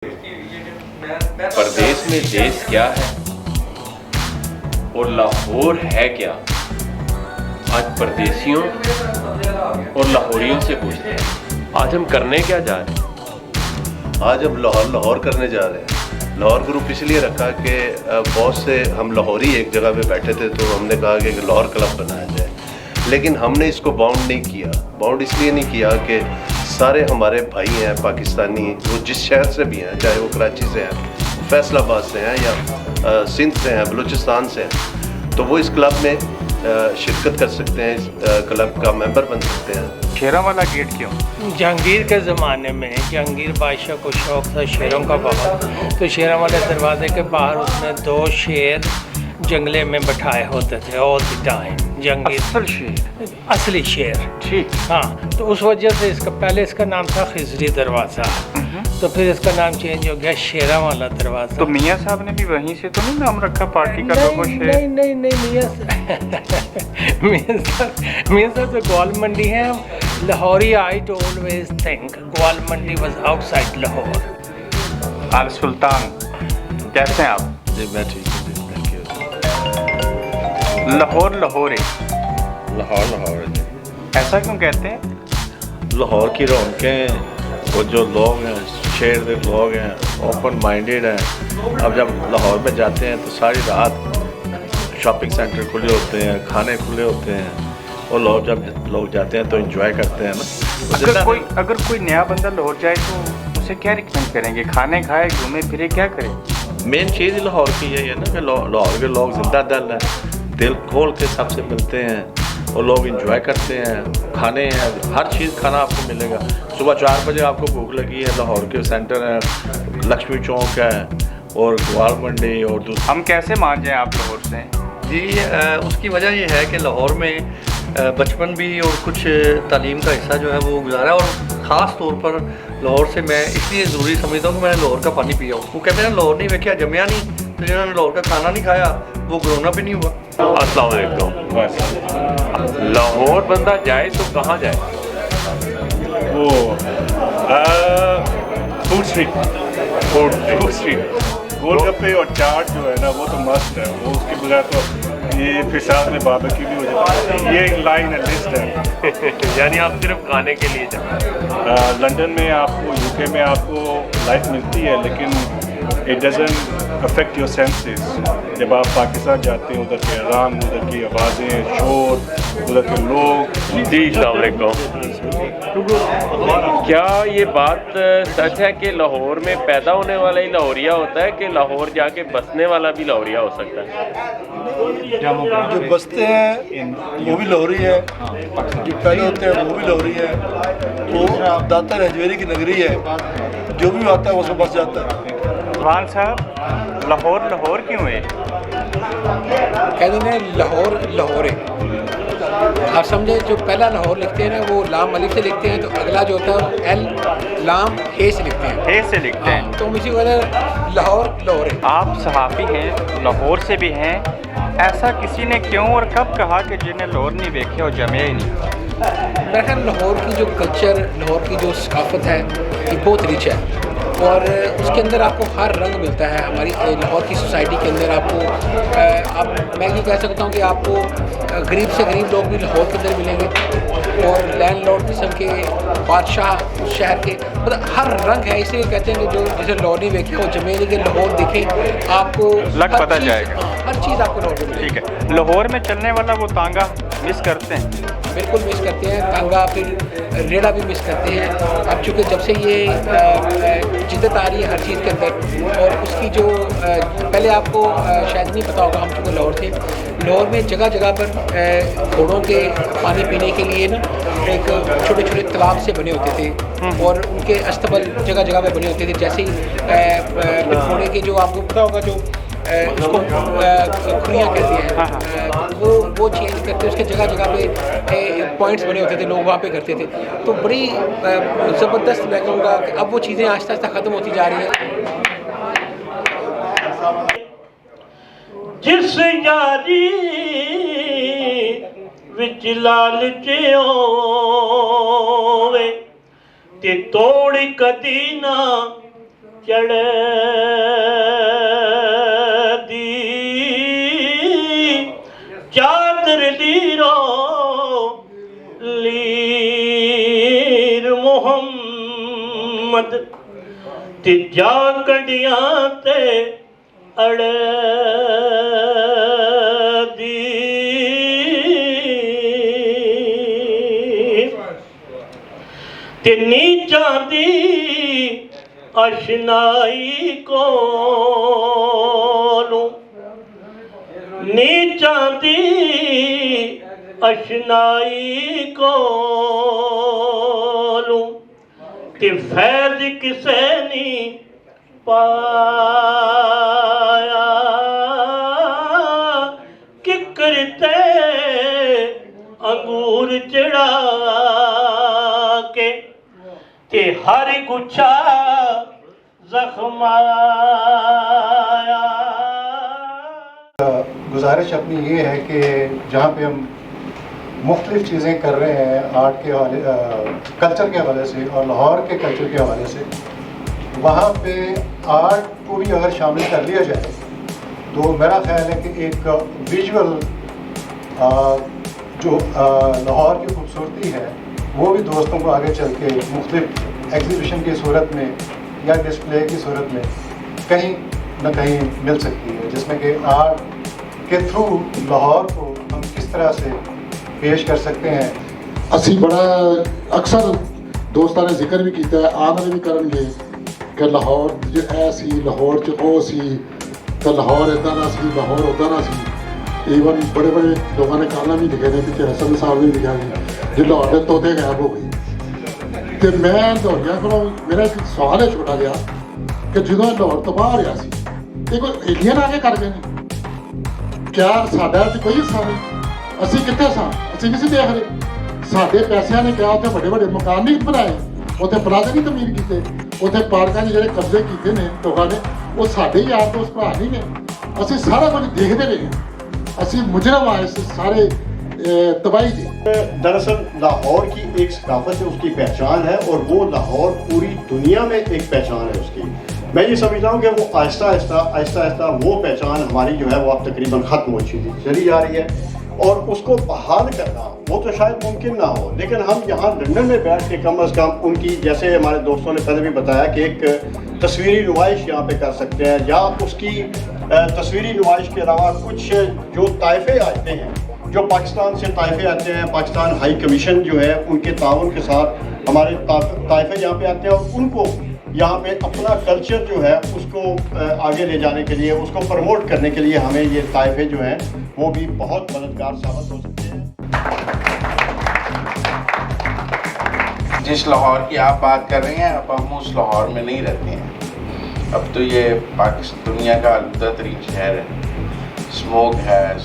परदेश में देश क्या है और लाहौर है क्या, आज परदेशियों और लाहौरियों से पूछते हैं। आज हम करने क्या जा रहे हैं? आज हम लाहौर करने जा रहे हैं। लाहौर ग्रुप इसलिए रखा कि बहुत से हम लाहौरी एक जगह पे बैठे थे, तो हमने कहा कि लाहौर क्लब बनाया जाए। लेकिन हमने इसको बाउंड नहीं किया। बाउंड इसलिए नहीं किया कि सारे हमारे भाई हैं पाकिस्तानी, वो जिस शहर से भी हैं, चाहे वो कराची से हैं, फैसलाबाद से हैं या सिंध से हैं, बलूचिस्तान से हैं, तो वो इस क्लब में शिरकत कर सकते हैं, इस क्लब का मेंबर बन सकते हैं। शेरों वाला गेट क्यों? जहांगीर के ज़माने में जहांगीर बादशाह को शौक़ था शेरों का बहुत, तो शेरों वाले दरवाजे के बाहर उसने 2 शेर जंगले में बैठाए होते थे ऑल द टाइम। जहांगीर असली शेर, ठीक। हाँ, तो उस वजह से इसका पहले इसका नाम था खिजरी दरवाज़ा, तो फिर इसका नाम चेंज हो गया शेरा वाला दरवाज़ा। तो मियाँ साहब ने भी वहीं से तो नहीं नाम रखा पार्टी का लोगो शेर? नहीं मियाँ साहब तो ग्वाल मंडी है। लाहौरी आई टू ऑलवेज थिंक ग्वाल मंडी वाज आउटसाइड लाहौर। आल सुल्तान कैसे हैं आप? जी मैं ठीक हूँ जी, थैंक यू। लाहौर लाहौर लाहौर है जी। ऐसा क्यों कहते हैं? लाहौर की रौनकें, वो जो लोग हैं, शेर के लोग हैं, ओपन माइंडेड हैं। अब जब लाहौर में जाते हैं तो सारी रात शॉपिंग सेंटर खुले होते हैं, खाने खुले होते हैं, और लोग जाते हैं तो एंजॉय करते हैं ना। अगर कोई नया बंदा लाहौर जाए तो उसे क्या रिकमेंड करेंगे? खाने खाए, घूमे फिरे, क्या करे? मेन चीज़ ही लाहौर की यही है ना कि लाहौर के लोग जिंदा दिल हैं, दिल खोल के सबसे मिलते हैं और लोग इंजॉय करते हैं। खाने हैं, हर चीज़ खाना आपको मिलेगा। सुबह 4 बजे आपको भूख लगी है, लाहौर के सेंटर है, लक्ष्मी चौक है और ग्वाल मंडी और हम कैसे मान जाएं आप लाहौर से? जी उसकी वजह ये है कि लाहौर में बचपन भी और कुछ तालीम का हिस्सा जो है वो गुजारा, और ख़ास तौर पर लाहौर से मैं इसलिए ज़रूरी समझता हूँ कि मैंने लाहौर का पानी पिया हूँ। वो कहते हैं लाहौर नहीं देखा जमया नहीं, तो जिन्होंने लाहौर का खाना नहीं खाया वो ग्रोना भी नहीं हुआ। अस्सलाम वालेकुम। लाहौर बंदा जाए तो कहाँ जाए? वो फूड स्ट्रीट गोलगप्पे और चाट जो है ना वो तो मस्त है। वो उसके बगैर तो ये फिर साथ में बारबेक्यू भी हो जाता है। ये एक लाइन है, लिस्ट है। यानी आप सिर्फ खाने के लिए जाए? लंदन में आपको, यूके में आपको लाइफ मिलती है, लेकिन it doesn't affect your senses. जब आप पाकिस्तान जाते हैं, उधर के रंग, उधर की आवाज़ें, शोर, उधर के लोग। जी अस्सलाम वालेकुम। क्या ये बात सच है कि लाहौर में पैदा होने वाला ही लाहौरिया होता है, कि लाहौर जाके बसने वाला भी लाहौरिया हो सकता है? जो बसते हैं वो भी लाहौरी है, जो पैदा होते हैं वो भी लाहौरी है। तो दाता हजवेरी की नगरी है, जो भी आता है वो सब बस जाता है। खान साहब, लाहौर लाहौर क्यों है? कहते हैं लाहौर लाहौर है। आप समझे, जो पहला लाहौर लिखते हैं ना वो लाम अलिफ से लिखते हैं, तो अगला जो होता है एल लाम हे से लिखते हैं। हे से लिखते हैं। तो इसी वजह लाहौर लाहौर है। आप सहाफ़ी हैं, लाहौर से भी हैं, ऐसा किसी ने क्यों और कब कहा कि जिन्हें लाहौर नहीं देखे और जमे ही नहीं? मेरे ख्याल लाहौर की जो कल्चर, लाहौर की जो सकाफत है ये बहुत रिच है, और उसके अंदर आपको हर रंग मिलता है। हमारी लाहौर की सोसाइटी के अंदर आपको मैं ये कह सकता हूँ कि आपको गरीब से गरीब लोग भी लाहौर के अंदर मिलेंगे, और लैंडलॉर्ड किस्म के बादशाह उस शहर के, मतलब हर रंग है। इसलिए कहते हैं कि जो जैसे लाहौर नहीं देखे वो जमे नहीं, कि लाहौर देखें आपको लग पता जाएगा। हर चीज़ आपको लाहौर में मिलेगी। ठीक है। लाहौर में चलने वाला वो तांगा मिस करते हैं? बिल्कुल मिस करते हैं। तांगा, फिर रेड़ा भी मिस करते हैं। अब चूँकि जब से ये जिद्दत आ रही है हर चीज़ के अंदर, और उसकी जो पहले आपको शायद नहीं पता होगा, हम चूँकि लाहौर थे, लाहौर में जगह जगह पर घोड़ों के पानी पीने के लिए ना एक छोटे छोटे तालाब से बने होते थे, और उनके अस्तबल जगह जगह पे बने होते थे। जैसे ही घोड़े के जो आपको पता होगा जो उसको खुरियाँ कहते हैं, वो चेंज करते, उसके जगह जगह पे पॉइंट्स बने होते थे, लोग वहाँ पे करते थे। तो बड़ी ज़बरदस्त मैं कहूँगा कि अब वो चीज़ें आहिस्ता आहिस्ता ख़त्म होती जा रही हैं। जिस यारी विच लालच होवे ते तोड़ कदी ना चढ़ दी चादर लीरो लीर मुहम्मद ते जा कड़ियां ते अड़ दी ते नीचा दी अशनाई कोलू नीचा दी अशनाई कोलू ते फैज किसे नी पाया कि करते अंगूर चढ़ा के ते हर गुच्छा जख्माया। गुजारिश अपनी ये है कि जहाँ पे हम मुख्तलिफ चीज़ें कर रहे हैं आर्ट के हवाले कल्चर के हवाले से और लाहौर के कल्चर के हवाले से, वहाँ पे आर्ट को भी अगर शामिल कर लिया जाए तो मेरा ख्याल है कि एक विजुअल जो लाहौर की खूबसूरती है वो भी दोस्तों को आगे चल के मुख्तलिफ एग्जीबिशन की सूरत में या डिस्प्ले की सूरत में कहीं न कहीं मिल सकती है, जिसमें कि आर्ट के थ्रू लाहौर को हम किस तरह से पेश कर सकते हैं। असी बड़ा अक्सर दोस्तों ने जिक्र भी किया, आने भी करेंगे कि लाहौर जो ऐसी लाहौर च ओ सी तो लाहौर इदा ना सी लाहौर उदा ना सी। ईवन बड़े बड़े लोगों ने काला भी लिखे ने पिछले हसन साहब ने लिखा कि जो लाहौर के तोते गायब हो गई। तो मैं दौड़िया को मेरा एक सवाल है छोटा जहा कि जो लाहौर तो बाहर रहा सी कोई एलियन आके कर गए नहीं, क्या साडा कोई हिस्सा नहीं? असी कितने सा असी नहीं देख रहे, साढ़े पैसों ने क्या उत्थे बड़े बड़े मकान नहीं बनाए, उत्थे प्लाजे नहीं तमीर किए, उत्थे पार्कों के जो कब्जे किए ने लोगों ने वो साढ़े यार दोस्त भरा नहीं ने। असी सारा कुछ देखते रहे हैं, असी मुजरम आए सारे तबाही की। दरअसल लाहौर की एक सकाफत है, उसकी पहचान है और वो लाहौर पूरी दुनिया में एक पहचान है उसकी। मैं ये समझता हूँ कि वो आहिस्ता आहिस्ता वो पहचान हमारी जो है वो अब तकरीबन ख़त्म हो चली जा रही है और उसको बहाल करना वो तो शायद मुमकिन ना हो, लेकिन हम यहाँ लंदन में बैठ के कम अज़ कम उनकी, जैसे हमारे दोस्तों ने पहले भी बताया कि एक तस्वीरी नुमाइश यहाँ पे कर सकते हैं, या उसकी तस्वीरी नुमाइश के अलावा कुछ जो ताइफे आते हैं, जो पाकिस्तान से ताइफे आते हैं, पाकिस्तान हाई कमीशन जो है उनके ताउन के साथ हमारे ताइफे यहाँ पे आते हैं और उनको यहाँ पे अपना कल्चर जो है उसको आगे ले जाने के लिए, उसको प्रमोट करने के लिए हमें ये ताइफे जो हैं वो भी बहुत मददगार साबित हो सकते हैं। जिस लाहौर की आप बात कर रहे हैं, अब हम उस लाहौर में नहीं रहते हैं। अब तो ये पाकिस्तान दुनिया का आलूदा तरीन शहर है, स्मोक है,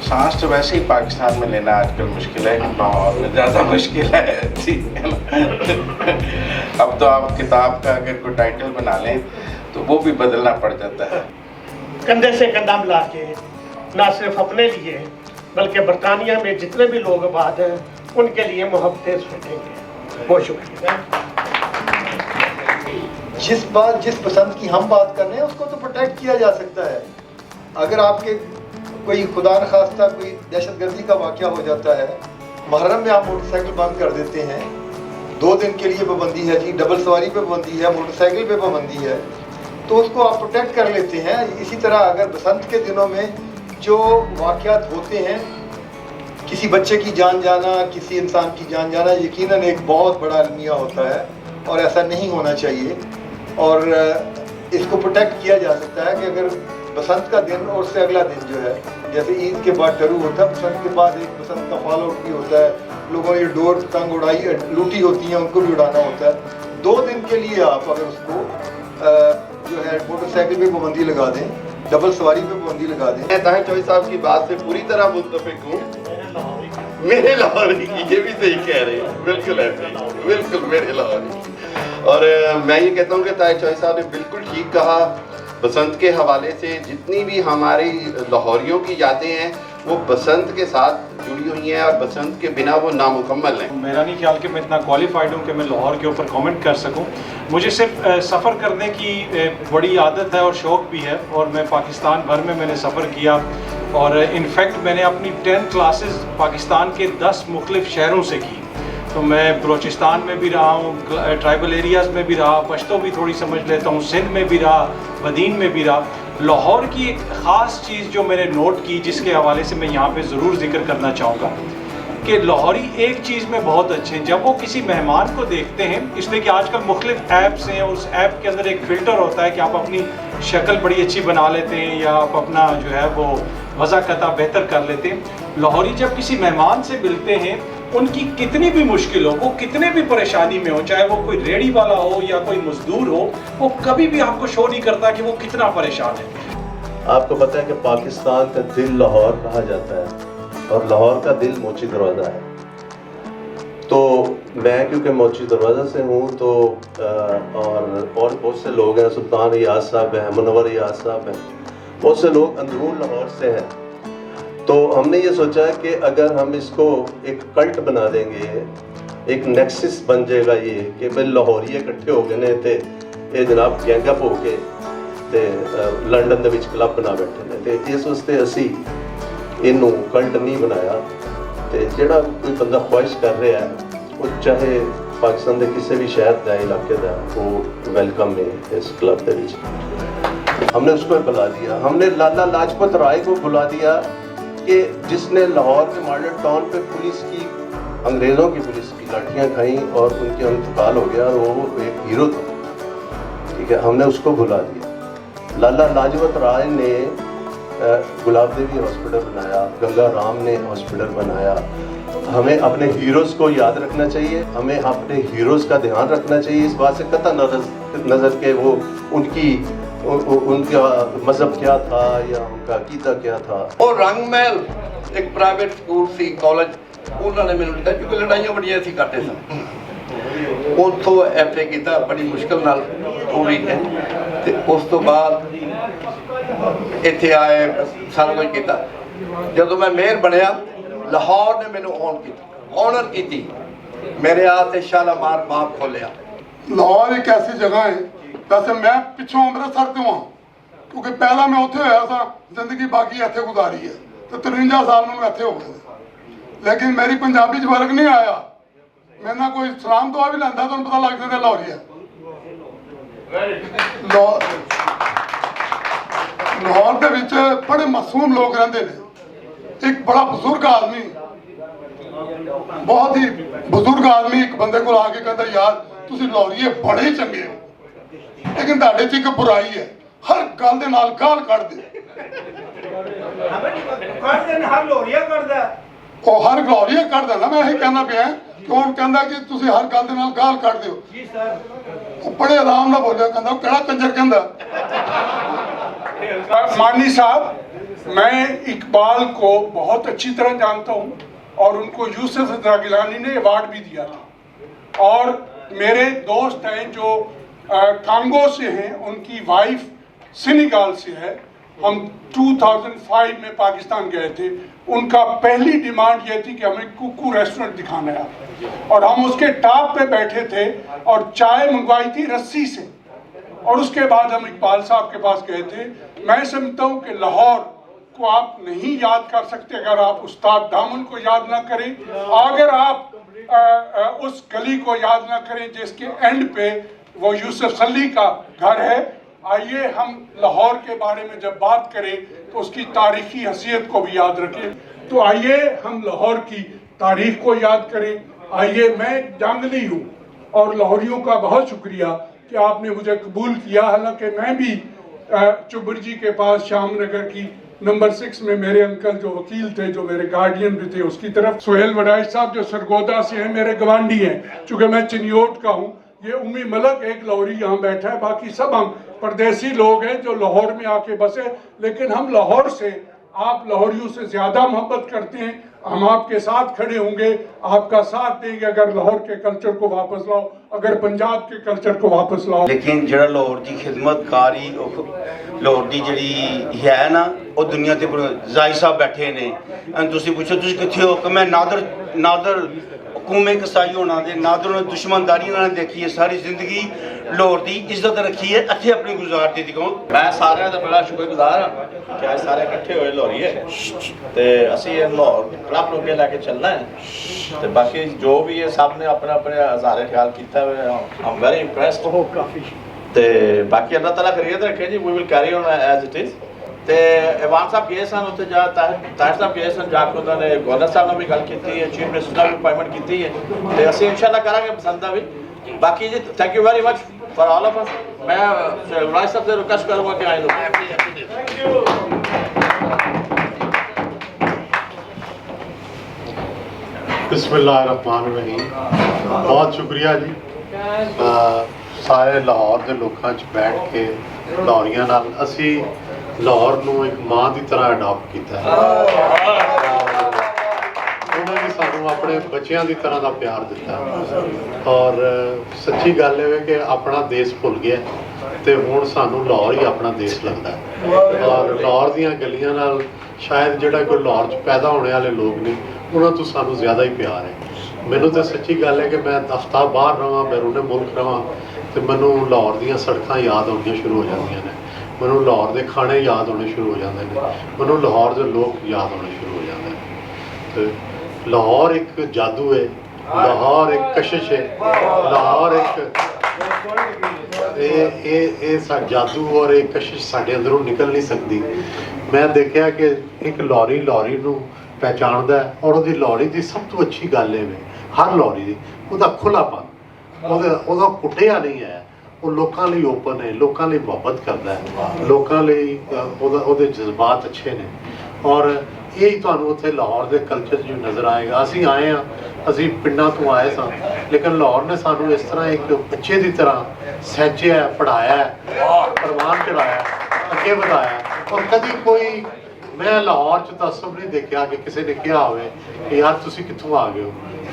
सांस तो वैसे ही पाकिस्तान में लेना आजकल मुश्किल है, लाहौर में ज़्यादा मुश्किल है। ठीक है ना? अब तो आप किताब का अगर कोई टाइटल बना लें तो वो भी बदलना पड़ जाता है। कंधे से कंधा मिला के ना सिर्फ अपने लिए बल्कि बरतानिया में जितने भी लोग आबाद हैं उनके लिए मोहब्बतें सोचेंगे। बहुत शुक्रिया। जिस पसंद की हम बात कर रहे हैं उसको तो प्रोटेक्ट किया जा सकता है। अगर आपके कोई खुदा न खास्ता कोई दहशतगर्दी का वाक़या हो जाता है, मुहर्रम में आप मोटरसाइकिल बंद कर देते हैं, 2 दिन के लिए पाबंदी है जी, डबल सवारी पे पाबंदी है, मोटरसाइकिल पे पाबंदी है, तो उसको आप प्रोटेक्ट कर लेते हैं। इसी तरह अगर बसंत के दिनों में जो वाक़यात होते हैं, किसी बच्चे की जान जाना, किसी इंसान की जान जाना यकीनन एक बहुत बड़ा अलमिया होता है और ऐसा नहीं होना चाहिए। और इसको प्रोटेक्ट किया जा सकता है कि अगर बसंत का दिन और उससे अगला दिन जो है, जैसे ईद के बाद टरू होता है, बसंत के बाद एक बसंत का फॉल आउट भी होता है, लोगों ने डोर तंग उड़ाई लूटी होती हैं उनको भी उड़ाना होता है। 2 दिन के लिए आप अगर उसको जो है मोटरसाइकिल पे पाबंदी लगा दें, डबल सवारी पे पाबंदी लगा दें। मैं ताहिर चौधरी साहब की बात से पूरी तरह मुत्तफिक हूँ। मेरे लाहौरी की ये भी सही कह रहे हैं, बिल्कुल ऐसे ही, बिल्कुल मेरे लाहौरी। और मैं ये कहता हूँ कि ताहिर चौधरी साहब ने बिल्कुल ठीक कहा। बसंत के हवाले से जितनी भी हमारी लाहौरियों की यादें हैं वो बसंत के साथ जुड़ी हुई हैं और बसंत के बिना वो नामुकम्मल हैं। मेरा नहीं ख्याल कि मैं इतना क्वालिफाइड हूँ कि मैं लाहौर के ऊपर कमेंट कर सकूँ। मुझे सिर्फ सफ़र करने की बड़ी आदत है और शौक़ भी है, और मैं पाकिस्तान भर में मैंने सफ़र किया, और इनफैक्ट मैंने अपनी 10 क्लासेस पाकिस्तान के 10 मुख्तलिफ शहरों से की। तो मैं बलूचिस्तान में भी रहा हूँ, ट्राइबल एरियाज़ में भी रहा, पश्तो भी थोड़ी समझ लेता हूँ, सिंध में भी रहा, बदीन में भी रहा। लाहौर की एक ख़ास चीज़ जो मैंने नोट की, जिसके हवाले से मैं यहाँ पे ज़रूर जिक्र करना चाहूँगा कि लाहौरी एक चीज़ में बहुत अच्छे हैं, जब वो किसी मेहमान को देखते हैं, इसलिए कि आजकल मुख्तलिफ ऐप्स हैं और उस ऐप के अंदर एक फ़िल्टर होता है कि आप अपनी शक्ल बड़ी अच्छी बना लेते हैं या आप अपना जो है वो वज़ाकता बेहतर कर लेते हैं। लाहौरी जब किसी मेहमान से मिलते हैं, उनकी कितनी भी मुश्किल हो, वो कितने भी परेशानी में हो, चाहे वो कोई रेडी वाला हो या कोई मजदूर हो, वो कभी भी आपको शो नहीं करता कि वो कितना परेशान है। आपको पता है कि पाकिस्तान का दिल लाहौर कहा जाता है और लाहौर का दिल मोची दरवाज़ा है। तो मैं क्योंकि मोची दरवाज़ा से हूँ तो और बहुत से लोग हैं, सुल्तान रियाज साहब हैं, मुनव्वर रियाज साहब हैं, बहुत से लोग अंदरून लाहौर से हैं। तो हमने ये सोचा कि अगर हम इसको एक कल्ट बना देंगे, एक नेक्सस बन जाएगा ये कि भाई लाहौरी इकट्ठे हो गए ने ते ये जनाब गैंगअप हो के ते लंडन दे विच क्लब बना बैठे ने, ते इस वास्ते असी इनू कल्ट नहीं बनाया। ते जेड़ा कोई बंदा ख्वाहिश कर रहा है वो चाहे पाकिस्तान के किसी भी शहर का इलाके का, वो वेलकम है इस क्लब दे विच। हमने उसको बुला दिया, हमने लाला लाजपत राय को बुला दिया कि जिसने लाहौर के मॉडल टाउन पे पुलिस की, अंग्रेज़ों की पुलिस की लाठियाँ खाई और उनके इंतकाल हो गया, और वो एक हीरो था, ठीक है, हमने उसको बुला दिया। लाला लाजपत राय ने गुलाब देवी हॉस्पिटल बनाया, गंगा राम ने हॉस्पिटल बनाया। हमें अपने हीरोज़ को याद रखना चाहिए, हमें अपने हीरोज़ का ध्यान रखना चाहिए, इस बात से कतई नज़र के वो उनका मजहब क्या था या उनका अकीदा क्या था। और रंगमहल एक प्राइवेट स्कूल सी कॉलेज, उन्होंने मैंने लिखा क्योंकि लड़ाइयाँ बड़िया सी करते सन, उतों FA किया बड़ी मुश्किल नाल पूरी है। तो उस तो बाद इत्थे आए सारा कुछ किया। जदों मैं मेयर बनया, लाहौर ने मैंने ऑनर की, मेरे आस्ते शालामार बाग खोलिया। लाहौर एक ऐसी जगह है, वैसे मैं पिछों अमृतसर तो हाँ, क्योंकि पहला मैं उत्थे होया था, जिंदगी बाकी इत्थे गुजारी है, तो 53 साल में इत्थे हो गए, लेकिन मेरी पंजाबी च फर्क नहीं आया। मेरे ना कोई सलाम दुआ भी लैंदा तो पता लग जाता लाहौरी है। लाहौर के विच बड़े मासूम लोग रहते हैं। एक बड़ा बुजुर्ग आदमी, बहुत ही बुजुर्ग आदमी एक बंदे को आके कहता यार तुसीं लाहौरी बड़े चंगे हो, लेकिन तुहाडे च एक बुराई है, हर गल दे नाल गाल कढदे। हर लाहौरीया कढदा ना, मैं यही कहना पिया कौन कहंदा कि तुसीं हर गल दे नाल गाल कढदे हो। जी सर, बड़े आराम नाल बोलिया, कहंदा केड़ा कंजर कहंदा। मानी साहब, मैं इकबाल को बहुत अच्छी तरह जानता हूँ और उनको यूसुफ रज़ा गिलानी ने अवार्ड भी दिया था, और मेरे दोस्त हैं जो कांगो से हैं, उनकी वाइफ सेनेगल से है। हम 2005 में पाकिस्तान गए थे, उनका पहली डिमांड ये थी कि हमें कुकू रेस्टोरेंट दिखाना है, और हम उसके टॉप पे बैठे थे और चाय मंगवाई थी रस्सी से, और उसके बाद हम इकबाल साहब के पास गए थे। मैं समझता हूँ कि लाहौर को आप नहीं याद कर सकते अगर आप उस्ताद दामन को याद ना करें, अगर आप उस गली को याद ना करें जिसके एंड पे वो यूसुफ सली का घर है। आइए हम लाहौर के बारे में जब बात करें तो उसकी तारीखी हैसियत को भी याद रखें। तो आइए हम लाहौर की तारीख को याद करें। आइए, मैं जांगली हूँ और लाहौरियों का बहुत शुक्रिया कि आपने मुझे कबूल किया। हालांकि मैं भी चुबर जी के पास शाम नगर की नंबर 6 में मेरे अंकल जो वकील थे, जो मेरे गार्डियन भी थे, उसकी तरफ सुहेल वडाइश साहब जो सरगोदा से हैं, मेरे गवांडी हैं। चूँकि मैं चिन्योट का हूँ, ये उम्मी मलक एक लाहौरी यहाँ बैठा है, बाकी सब हम परदेसी लोग हैं जो लाहौर में आके बसे, लेकिन हम लाहौर से, आप लाहौरियों से ज़्यादा मोहब्बत करते हैं। हम आपके साथ खड़े होंगे, आपका साथ देंगे अगर लाहौर के कल्चर को वापस लाओ, अगर पंजाब के कल्चर को वापस लाओ। लेकिन जो लाहौर की खिदमतकारी लाहौर की जी है ना वो दुनिया के जाई साहब बैठे ने तुम पूछो तुम कितने हो कि मैं नादर हुकूमत कसाई होना दे नादर दुश्मनदारी उन्होंने देखी है सारी जिंदगी लाहौर की इज्जत रखी है इतने अपनी गुजार दी दिखाओ। मैं सारे का बड़ा शुक्रगुजार हाँ कि आज सारे इकट्ठे हुए लाहौरी है तो असी लाहौर क्लब लोग लैके चलना है तो बाकी जो भी है सब ने अपने अपने हज़ारे ख्याल किया हम वेरी इंप्रैस्ड हो काफ़ी तो बाकी अल्लाह ताला खैरियत रखे जी we will carry on as it is तो इवान साहब गए सन उत्थे जा ताहिर साहब गए सन जाके उन्होंने गवर्नर साहब ने भी गल की है चीफ मिनिस्टर ने भी अपॉइंटमेंट की है तो असं इंशाल्लाह करांगे पसंद भी बाकी जी thank you very much for all of us. मैं राज साहब से रिक्वेस्ट करूँगा कि आए लोग बिस्मिल्लाहिर्रहमानिर्रहीम। बहुत शुक्रिया जी सारे लाहौर के लोगों बैठ के लाहौरियां नाल असी लाहौर नूं एक मां की तरह अडॉप्ट किया है उन्होंने सानू अपने बच्चों की तरह का प्यार दिता और सच्ची गल है कि अपना देश भुल गया तो हुण सानू लाहौर ही अपना देश लगता है और लाहौर दीयां गलियां नाल शायद जिहड़ा कोई लाहौर च पैदा होने वाले लोग ने उन्होंने तो सानू ज़्यादा ही प्यार है। मैनू तो सच्ची गल है कि मैं हफ्ता बाहर रहा बैरूने मुल्क रहा तो मैनू लाहौर दीयां सड़कां याद आउणियां शुरू हो जांदियां ने मैनू लाहौर के खाने याद होने शुरू हो जाते हैं मैनू लाहौर के लोग याद होने शुरू हो जाते हैं। तो लाहौर एक जादू है लाहौर एक कशिश है लाहौर एक जादू और एक कशिश साढ़े अंदरों निकल नहीं सकती। मैं देखा कि एक लाहौरी नूं पहचानता है और वो लाहौरी की सब तो अच्छी गल है हर लाहौरी की उसका खुलापन वो कुटिया नहीं है वो लोगों लिए ओपन है लोगों लिए मुहब्बत करता है लोगों लिए जज्बात अच्छे ने और यही तुहानू उत्थे लाहौर के कल्चर जो नज़र आएगा। असी आए हाँ असी पिंडों तो आए सा लेकिन लाहौर ने सानू इस तरह एक बच्चे की तरह सहजिया पढ़ाया परवान चढ़ाया अगे बढ़ाया और कभी कोई मैं लाहौर च तसब नहीं देखा कि किसी ने कहा हो कि यार तुसी कित्थों आ गए हो।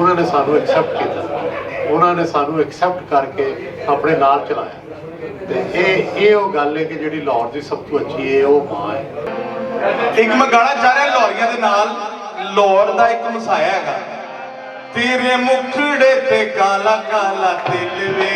उन्होंने सानू एक्सैप्ट किया उन्होंने सानू एक्सैप्ट करके अपने नाल चलाया तो ये गल है कि जिहड़ी लाहौर की सब तो अच्छी है वो मां है। एक मैं गाना चाह रहा लाहौरियां दे नाल लाहौर दा एक मसाया हैगा तेरे मुखड़े ते काला काला तिल वे